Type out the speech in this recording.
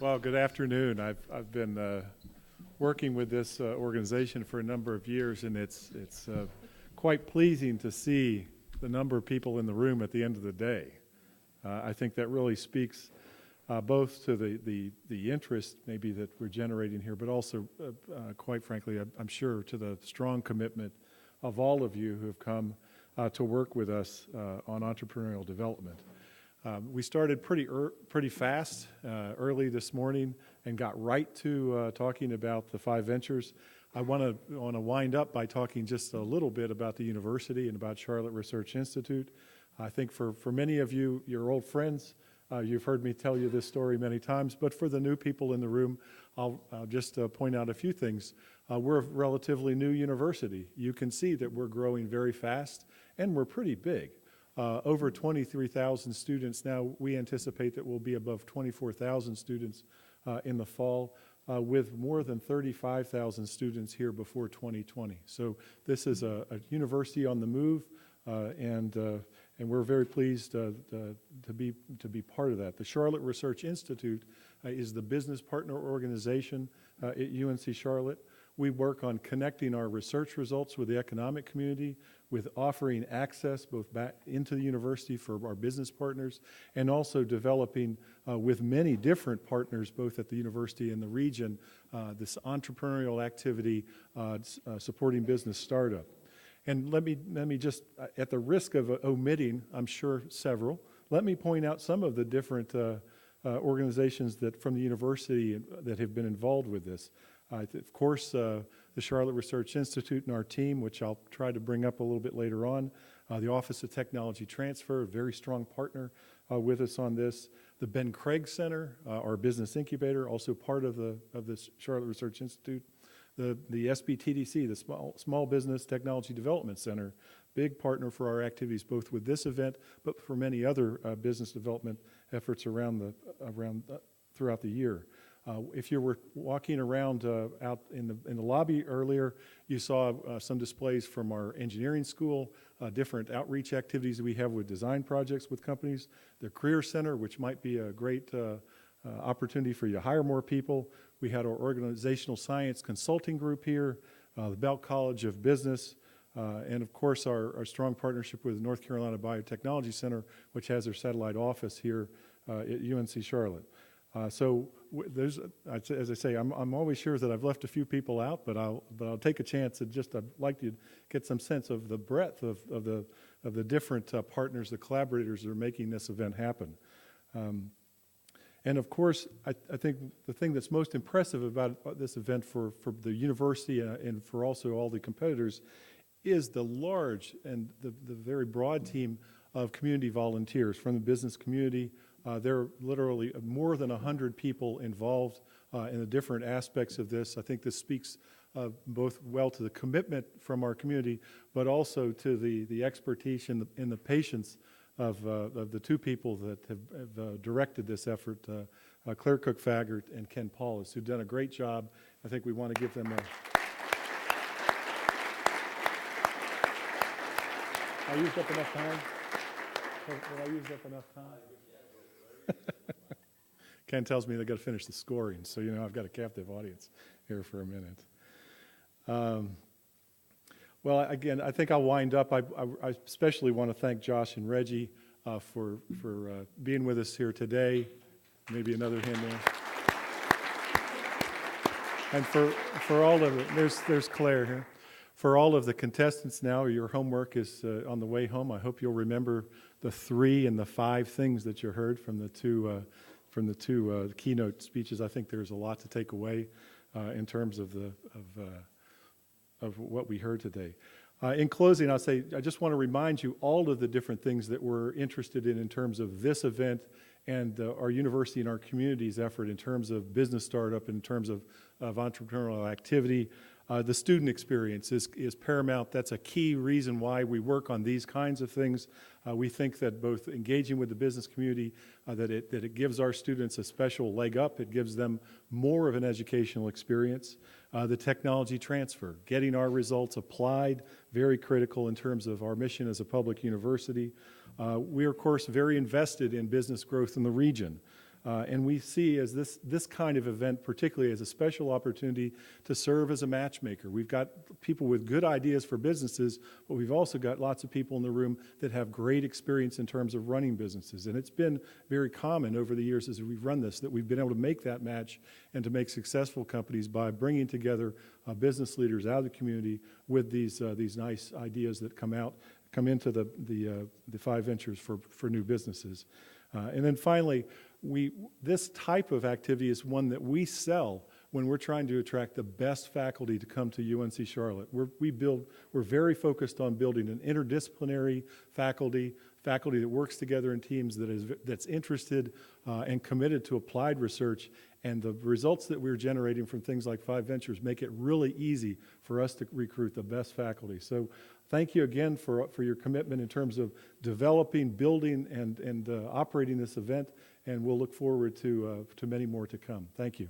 Well, good afternoon. I've been working with this organization for a number of years, and it's quite pleasing to see the number of people in the room at the end of the day. I think that really speaks both to the interest maybe that we're generating here, but also, quite frankly, I'm sure to the strong commitment of all of you who have come to work with us on entrepreneurial development. We started pretty fast early this morning and got right to talking about the 5 ventures. I want to wind up by talking just a little bit about the university and about Charlotte Research Institute. I think for many of you, your old friends, you've heard me tell you this story many times, but for the new people in the room, I'll just point out a few things. We're a relatively new university. You can see that we're growing very fast, and we're pretty big. Over 23,000 students now. We anticipate that we'll be above 24,000 students in the fall, with more than 35,000 students here before 2020. So this is a university on the move, and we're very pleased to be part of that. The Charlotte Research Institute is the business partner organization at UNC Charlotte. We work on connecting our research results with the economic community, with offering access both back into the university for our business partners, and also developing with many different partners, both at the university and the region, this entrepreneurial activity supporting business startup. And let me just, at the risk of omitting, I'm sure several, let me point out some of the different organizations that from the university that have been involved with this. Of course, the Charlotte Research Institute and our team, which I'll try to bring up a little bit later on. The Office of Technology Transfer, a very strong partner with us on this. The Ben Craig Center, our business incubator, also part of the Charlotte Research Institute. The SBTDC, the Small Business Technology Development Center, big partner for our activities, both with this event, but for many other business development efforts throughout the year. If you were walking around out in the lobby earlier, you saw some displays from our engineering school, different outreach activities we have with design projects with companies, the Career Center, which might be a great opportunity for you to hire more people. We had our organizational science consulting group here, the Bell College of Business, and of course our strong partnership with North Carolina Biotechnology Center, which has their satellite office here at UNC Charlotte. So there's, as I say, I'm always sure that I've left a few people out, but I'll take a chance and I'd like to get some sense of the breadth of the different partners, the collaborators that are making this event happen. And of course, I think the thing that's most impressive about this event for the university and for also all the competitors is the large and the very broad team of community volunteers from the business community. There are literally more than 100 people involved in the different aspects of this. I think this speaks both well to the commitment from our community, but also to the expertise and the patience of the two people that have directed this effort, Claire Cook-Faggart and Ken Paulus, who've done a great job. I think we want to give them a... I used up enough time? Did I use up enough time? Ken tells me they've got to finish the scoring, so you know I've got a captive audience here for a minute. Well, again, I think I'll wind up. I especially want to thank Josh and Reggie for being with us here today. Maybe another hand there. And for all of it, there's Claire here. For all of the contestants now, your homework is on the way home. I hope you'll remember the 3 and the 5 things that you heard from the two keynote speeches. I think there's a lot to take away in terms of what we heard today. In closing, I'll say I just want to remind you all of the different things that we're interested in terms of this event and our university and our community's effort in terms of business startup, in terms of entrepreneurial activity. The student experience is paramount. That's a key reason why we work on these kinds of things. We think that both engaging with the business community, that it gives our students a special leg up. It gives them more of an educational experience. The technology transfer, getting our results applied, very critical in terms of our mission as a public university. We are, of course, very invested in business growth in the region. And we see as this kind of event, particularly as a special opportunity to serve as a matchmaker. We've got people with good ideas for businesses, but we've also got lots of people in the room that have great experience in terms of running businesses. And it's been very common over the years as we've run this that we've been able to make that match and to make successful companies by bringing together business leaders out of the community with these nice ideas that come into the 5 ventures for new businesses. And then finally, this type of activity is one that we sell when we're trying to attract the best faculty to come to UNC Charlotte. We're very focused on building an interdisciplinary faculty that works together in teams that's interested and committed to applied research. And the results that we're generating from things like 5 Ventures make it really easy for us to recruit the best faculty. So thank you again for your commitment in terms of developing, building, and operating this event. And we'll look forward to many more to come. Thank you.